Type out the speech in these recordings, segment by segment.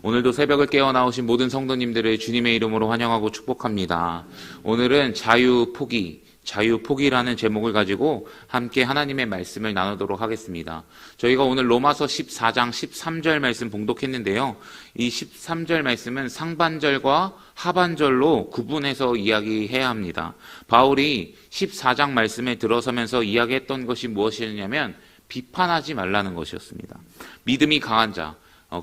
오늘도 새벽을 깨어 나오신 모든 성도님들을 주님의 이름으로 환영하고 축복합니다. 오늘은 자유포기라는 제목을 가지고 함께 하나님의 말씀을 나누도록 하겠습니다. 저희가 오늘 로마서 14장 13절 말씀 봉독했는데요. 이 13절 말씀은 상반절과 하반절로 구분해서 이야기해야 합니다. 바울이 14장 말씀에 들어서면서 이야기했던 것이 무엇이었냐면 비판하지 말라는 것이었습니다. 믿음이 강한 자,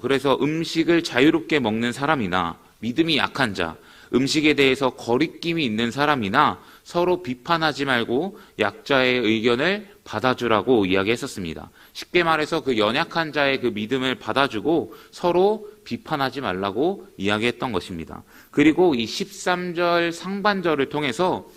그래서 음식을 자유롭게 먹는 사람이나 믿음이 약한 자, 음식에 대해서 거리낌이 있는 사람이나 서로 비판하지 말고 약자의 의견을 받아주라고 이야기했었습니다. 쉽게 말해서 그 연약한 자의 그 믿음을 받아주고 서로 비판하지 말라고 이야기했던 것입니다. 그리고 이 13절 상반절을 통해서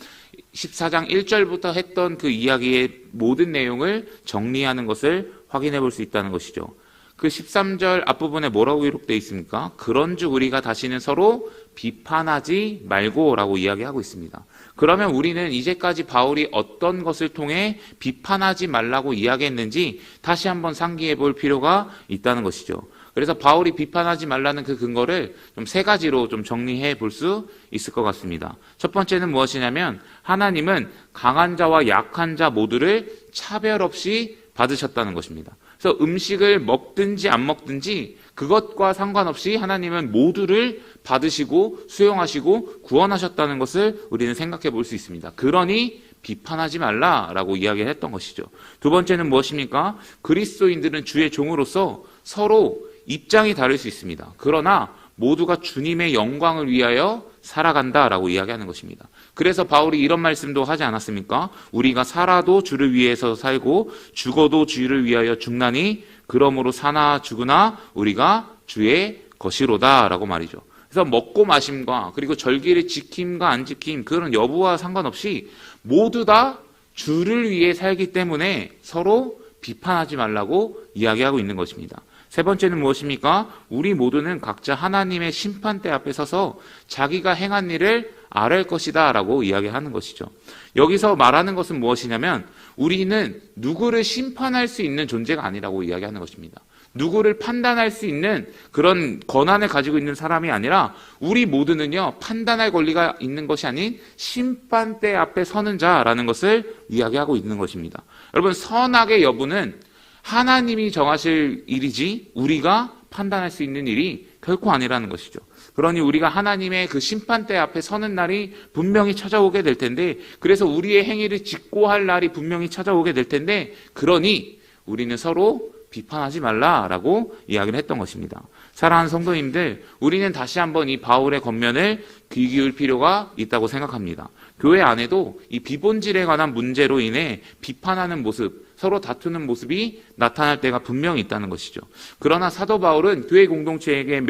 14장 1절부터 했던 그 이야기의 모든 내용을 정리하는 것을 확인해 볼 수 있다는 것이죠. 그 13절 앞부분에 뭐라고 기록되어 있습니까? 그런즉 우리가 다시는 서로 비판하지 말고 라고 이야기하고 있습니다. 그러면 우리는 이제까지 바울이 어떤 것을 통해 비판하지 말라고 이야기했는지 다시 한번 상기해 볼 필요가 있다는 것이죠. 그래서 바울이 비판하지 말라는 그 근거를 좀 세 가지로 좀 정리해 볼 수 있을 것 같습니다. 첫 번째는 무엇이냐면 하나님은 강한 자와 약한 자 모두를 차별 없이 받으셨다는 것입니다. 그래서 음식을 먹든지 안 먹든지 그것과 상관없이 하나님은 모두를 받으시고 수용하시고 구원하셨다는 것을 우리는 생각해 볼 수 있습니다. 그러니 비판하지 말라라고 이야기를 했던 것이죠. 두 번째는 무엇입니까? 그리스도인들은 주의 종으로서 서로 입장이 다를 수 있습니다. 그러나 모두가 주님의 영광을 위하여 살아간다라고 이야기하는 것입니다. 그래서 바울이 이런 말씀도 하지 않았습니까? 우리가 살아도 주를 위해서 살고 죽어도 주를 위하여 죽나니 그러므로 사나 죽으나 우리가 주의 것이로다라고 말이죠. 그래서 먹고 마심과 그리고 절기를 지킴과 안 지킴 그런 여부와 상관없이 모두 다 주를 위해 살기 때문에 서로 비판하지 말라고 이야기하고 있는 것입니다. 세 번째는 무엇입니까? 우리 모두는 각자 하나님의 심판대 앞에 서서 자기가 행한 일을 아뢰을 것이다 라고 이야기하는 것이죠. 여기서 말하는 것은 무엇이냐면 우리는 누구를 심판할 수 있는 존재가 아니라고 이야기하는 것입니다. 누구를 판단할 수 있는 그런 권한을 가지고 있는 사람이 아니라 우리 모두는요 판단할 권리가 있는 것이 아닌 심판대 앞에 서는 자라는 것을 이야기하고 있는 것입니다. 여러분, 선악의 여부는 하나님이 정하실 일이지 우리가 판단할 수 있는 일이 결코 아니라는 것이죠. 그러니 우리가 하나님의 그 심판대 앞에 서는 날이 분명히 찾아오게 될 텐데, 그래서 우리의 행위를 직고할 날이 분명히 찾아오게 될 텐데, 그러니 우리는 서로 비판하지 말라라고 이야기를 했던 것입니다. 사랑하는 성도님들, 우리는 다시 한번 이 바울의 권면을 귀 기울 필요가 있다고 생각합니다. 교회 안에도 이 비본질에 관한 문제로 인해 비판하는 모습, 서로 다투는 모습이 나타날 때가 분명히 있다는 것이죠. 그러나 사도 바울은 교회 공동체에게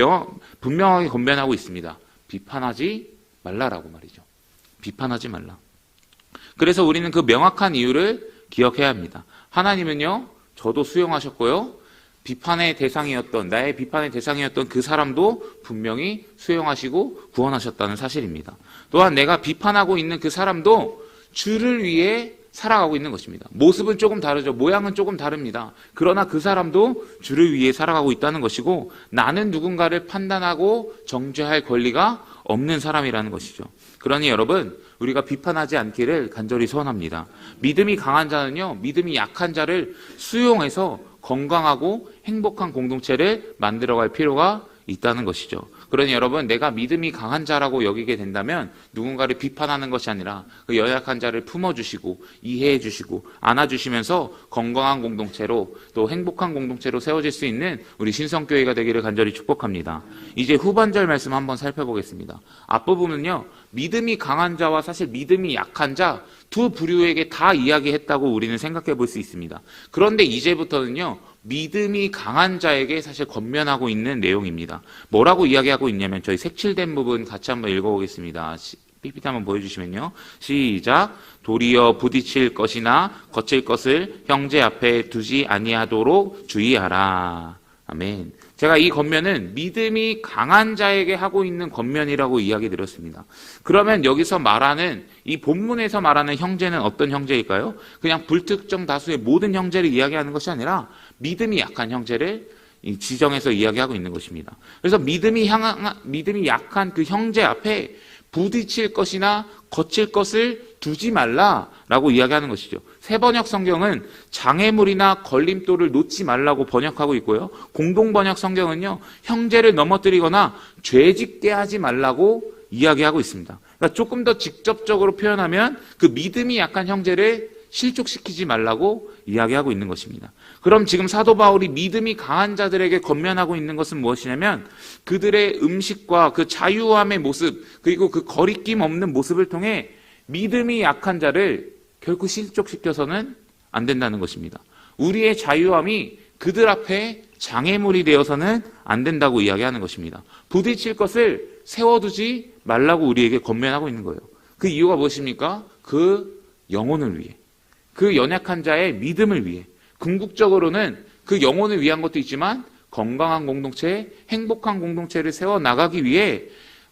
분명하게 권면하고 있습니다. 비판하지 말라라고 말이죠. 비판하지 말라. 그래서 우리는 그 명확한 이유를 기억해야 합니다. 하나님은요, 저도 수용하셨고요, 나의 비판의 대상이었던 그 사람도 분명히 수용하시고 구원하셨다는 사실입니다. 또한 내가 비판하고 있는 그 사람도 주를 위해 살아가고 있는 것입니다. 모습은 조금 다르죠. 모양은 조금 다릅니다. 그러나 그 사람도 주를 위해 살아가고 있다는 것이고, 나는 누군가를 판단하고 정죄할 권리가 없는 사람이라는 것이죠. 그러니 여러분, 우리가 비판하지 않기를 간절히 소원합니다. 믿음이 강한 자는요, 믿음이 약한 자를 수용해서 건강하고 행복한 공동체를 만들어갈 필요가 있다는 것이죠. 그러니 여러분, 내가 믿음이 강한 자라고 여기게 된다면 누군가를 비판하는 것이 아니라 그 연약한 자를 품어주시고 이해해 주시고 안아주시면서 건강한 공동체로, 또 행복한 공동체로 세워질 수 있는 우리 신성교회가 되기를 간절히 축복합니다. 이제 후반절 말씀 한번 살펴보겠습니다. 앞부분은요, 믿음이 강한 자와 사실 믿음이 약한 자 두 부류에게 다 이야기했다고 우리는 생각해 볼 수 있습니다. 그런데 이제부터는요, 믿음이 강한 자에게 사실 권면하고 있는 내용입니다. 뭐라고 이야기하고 있냐면, 저희 색칠된 부분 같이 한번 읽어보겠습니다. PPT 한번 보여주시면요. 시작. 도리어 부딪힐 것이나 거칠 것을 형제 앞에 두지 아니하도록 주의하라. 아멘. 제가 이 권면은 믿음이 강한 자에게 하고 있는 권면이라고 이야기 드렸습니다. 그러면 여기서 말하는, 이 본문에서 말하는 형제는 어떤 형제일까요? 그냥 불특정 다수의 모든 형제를 이야기하는 것이 아니라 믿음이 약한 형제를 이 지정해서 이야기하고 있는 것입니다. 그래서 믿음이 약한 그 형제 앞에 부딪힐 것이나 거칠 것을 두지 말라라고 이야기하는 것이죠. 새번역 성경은 장애물이나 걸림돌을 놓지 말라고 번역하고 있고요. 공동번역 성경은요, 형제를 넘어뜨리거나 죄짓게 하지 말라고 이야기하고 있습니다. 그러니까 조금 더 직접적으로 표현하면 그 믿음이 약한 형제를 실족시키지 말라고 이야기하고 있는 것입니다. 그럼 지금 사도 바울이 믿음이 강한 자들에게 권면하고 있는 것은 무엇이냐면 그들의 음식과 그 자유함의 모습, 그리고 그 거리낌 없는 모습을 통해 믿음이 약한 자를 결코 실족시켜서는 안 된다는 것입니다. 우리의 자유함이 그들 앞에 장애물이 되어서는 안 된다고 이야기하는 것입니다. 부딪힐 것을 세워두지 말라고 우리에게 권면하고 있는 거예요. 그 이유가 무엇입니까? 그 영혼을 위해, 그 연약한 자의 믿음을 위해, 궁극적으로는 그 영혼을 위한 것도 있지만 건강한 공동체, 행복한 공동체를 세워나가기 위해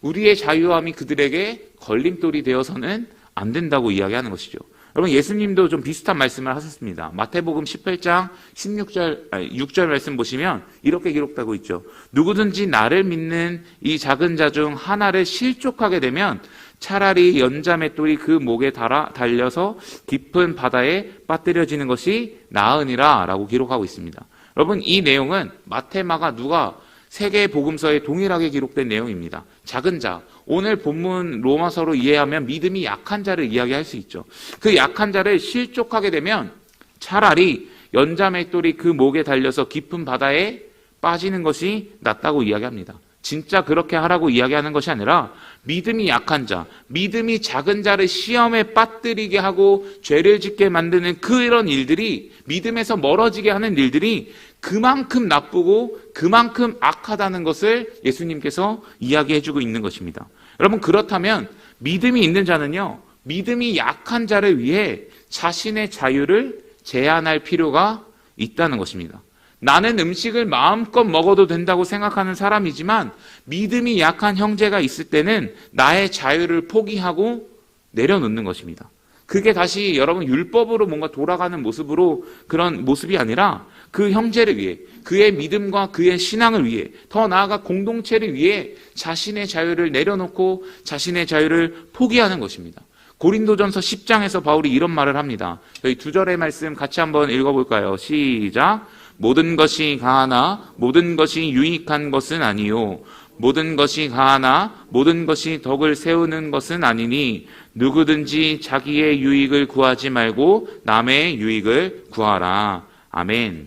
우리의 자유함이 그들에게 걸림돌이 되어서는 안 된다고 이야기하는 것이죠. 여러분, 예수님도 좀 비슷한 말씀을 하셨습니다. 마태복음 18장 6절 말씀 보시면 이렇게 기록되고 있죠. 누구든지 나를 믿는 이 작은 자 중 하나를 실족하게 되면 차라리 연자맷돌이 그 목에 달려서 깊은 바다에 빠뜨려지는 것이 나으니라 라고 기록하고 있습니다. 여러분, 이 내용은 마태, 마가, 누가 세 개의 복음서에 동일하게 기록된 내용입니다. 작은 자, 오늘 본문 로마서로 이해하면 믿음이 약한 자를 이야기할 수 있죠. 그 약한 자를 실족하게 되면 차라리 연자맷돌이 그 목에 달려서 깊은 바다에 빠지는 것이 낫다고 이야기합니다. 진짜 그렇게 하라고 이야기하는 것이 아니라 믿음이 약한 자, 믿음이 작은 자를 시험에 빠뜨리게 하고 죄를 짓게 만드는 그런 일들이, 믿음에서 멀어지게 하는 일들이 그만큼 나쁘고 그만큼 악하다는 것을 예수님께서 이야기해주고 있는 것입니다. 여러분, 그렇다면 믿음이 있는 자는요, 믿음이 약한 자를 위해 자신의 자유를 제한할 필요가 있다는 것입니다. 나는 음식을 마음껏 먹어도 된다고 생각하는 사람이지만 믿음이 약한 형제가 있을 때는 나의 자유를 포기하고 내려놓는 것입니다. 그게 다시 여러분 율법으로 뭔가 돌아가는 모습으로 그런 모습이 아니라 그 형제를 위해, 그의 믿음과 그의 신앙을 위해, 더 나아가 공동체를 위해 자신의 자유를 내려놓고 자신의 자유를 포기하는 것입니다. 고린도전서 10장에서 바울이 이런 말을 합니다. 저희 2절의 말씀 같이 한번 읽어볼까요? 시작. 모든 것이 가하나 모든 것이 유익한 것은 아니요 모든 것이 가하나 모든 것이 덕을 세우는 것은 아니니 누구든지 자기의 유익을 구하지 말고 남의 유익을 구하라. 아멘.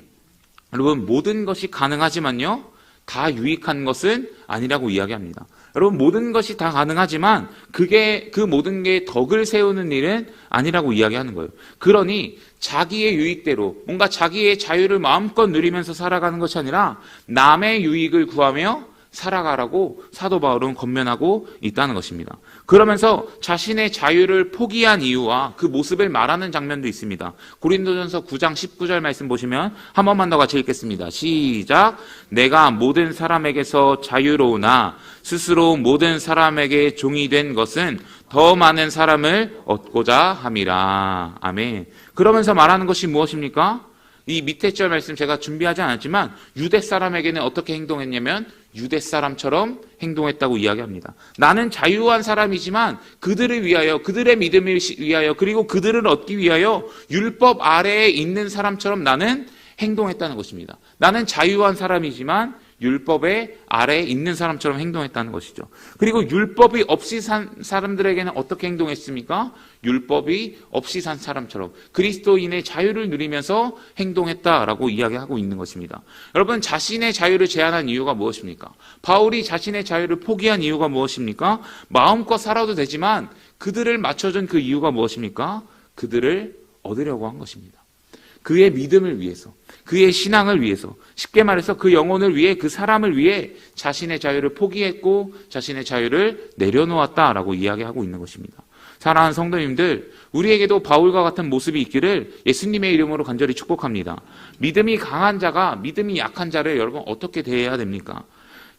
여러분, 모든 것이 가능하지만요, 다 유익한 것은 아니라고 이야기합니다. 여러분, 모든 것이 다 가능하지만 그 모든 게 덕을 세우는 일은 아니라고 이야기하는 거예요. 그러니 자기의 유익대로 뭔가 자기의 자유를 마음껏 누리면서 살아가는 것이 아니라 남의 유익을 구하며 살아가라고 사도 바울은 권면하고 있다는 것입니다. 그러면서 자신의 자유를 포기한 이유와 그 모습을 말하는 장면도 있습니다. 고린도전서 9장 19절 말씀 보시면 한 번만 더 같이 읽겠습니다. 시작. 내가 모든 사람에게서 자유로우나 스스로 모든 사람에게 종이 된 것은 더 많은 사람을 얻고자 함이라. 아멘. 그러면서 말하는 것이 무엇입니까? 이 밑에 절 말씀 제가 준비하지 않았지만 유대 사람에게는 어떻게 행동했냐면 유대 사람처럼 행동했다고 이야기합니다. 나는 자유한 사람이지만 그들을 위하여, 그들의 믿음을 위하여, 그리고 그들을 얻기 위하여 율법 아래에 있는 사람처럼 나는 행동했다는 것입니다. 나는 자유한 사람이지만 율법의 아래에 있는 사람처럼 행동했다는 것이죠. 그리고 율법이 없이 산 사람들에게는 어떻게 행동했습니까? 율법이 없이 산 사람처럼 그리스도인의 자유를 누리면서 행동했다라고 이야기하고 있는 것입니다. 여러분, 자신의 자유를 제한한 이유가 무엇입니까? 바울이 자신의 자유를 포기한 이유가 무엇입니까? 마음껏 살아도 되지만 그들을 맞춰준 그 이유가 무엇입니까? 그들을 얻으려고 한 것입니다. 그의 믿음을 위해서, 그의 신앙을 위해서, 쉽게 말해서 그 영혼을 위해, 그 사람을 위해 자신의 자유를 포기했고 자신의 자유를 내려놓았다라고 이야기하고 있는 것입니다. 사랑하는 성도님들, 우리에게도 바울과 같은 모습이 있기를 예수님의 이름으로 간절히 축복합니다. 믿음이 강한 자가 믿음이 약한 자를 여러분 어떻게 대해야 됩니까?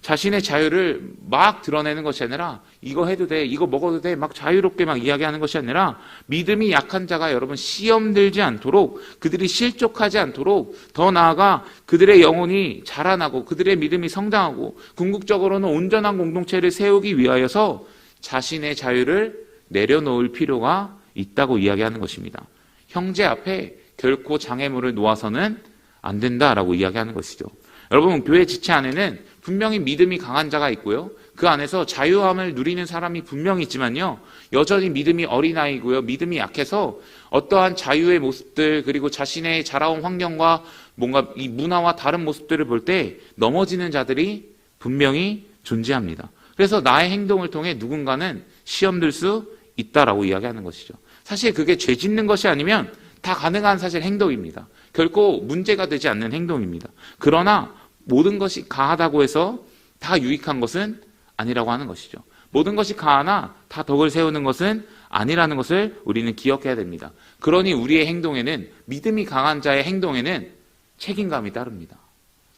자신의 자유를 막 드러내는 것이 아니라 이거 해도 돼, 이거 먹어도 돼, 막 자유롭게 막 이야기하는 것이 아니라 믿음이 약한 자가 여러분 시험 들지 않도록, 그들이 실족하지 않도록, 더 나아가 그들의 영혼이 자라나고 그들의 믿음이 성장하고 궁극적으로는 온전한 공동체를 세우기 위하여서 자신의 자유를 내려놓을 필요가 있다고 이야기하는 것입니다. 형제 앞에 결코 장애물을 놓아서는 안 된다라고 이야기하는 것이죠. 여러분, 교회 지체 안에는 분명히 믿음이 강한 자가 있고요. 그 안에서 자유함을 누리는 사람이 분명히 있지만요. 여전히 믿음이 어린아이고요. 믿음이 약해서 어떠한 자유의 모습들, 그리고 자신의 자라온 환경과 뭔가 이 문화와 다른 모습들을 볼 때 넘어지는 자들이 분명히 존재합니다. 그래서 나의 행동을 통해 누군가는 시험 들 수 있다라고 이야기하는 것이죠. 사실 그게 죄 짓는 것이 아니면 다 가능한 사실 행동입니다. 결코 문제가 되지 않는 행동입니다. 그러나 모든 것이 가하다고 해서 다 유익한 것은 아니라고 하는 것이죠. 모든 것이 가하나 다 덕을 세우는 것은 아니라는 것을 우리는 기억해야 됩니다. 그러니 우리의 행동에는, 믿음이 강한 자의 행동에는 책임감이 따릅니다.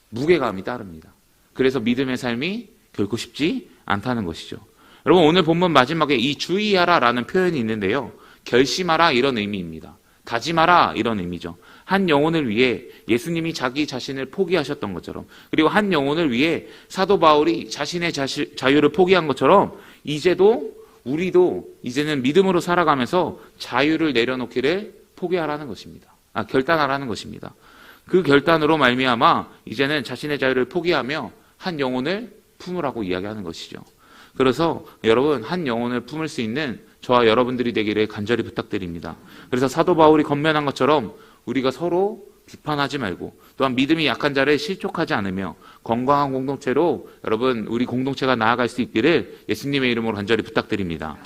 무게감이 따릅니다. 그래서 믿음의 삶이 결코 쉽지 않다는 것이죠. 여러분, 오늘 본문 마지막에 이 주의하라라는 표현이 있는데요. 결심하라 이런 의미입니다. 다짐하라 이런 의미죠. 한 영혼을 위해 예수님이 자기 자신을 포기하셨던 것처럼, 그리고 한 영혼을 위해 사도 바울이 자신의 자유를 포기한 것처럼 우리도 이제는 믿음으로 살아가면서 자유를 내려놓기를 포기하라는 것입니다. 결단하라는 것입니다. 그 결단으로 말미암아 이제는 자신의 자유를 포기하며 한 영혼을 품으라고 이야기하는 것이죠. 그래서 여러분, 한 영혼을 품을 수 있는 저와 여러분들이 되기를 간절히 부탁드립니다. 그래서 사도 바울이 권면한 것처럼 우리가 서로 비판하지 말고, 또한 믿음이 약한 자를 실족하지 않으며 건강한 공동체로 여러분 우리 공동체가 나아갈 수 있기를 예수님의 이름으로 간절히 부탁드립니다.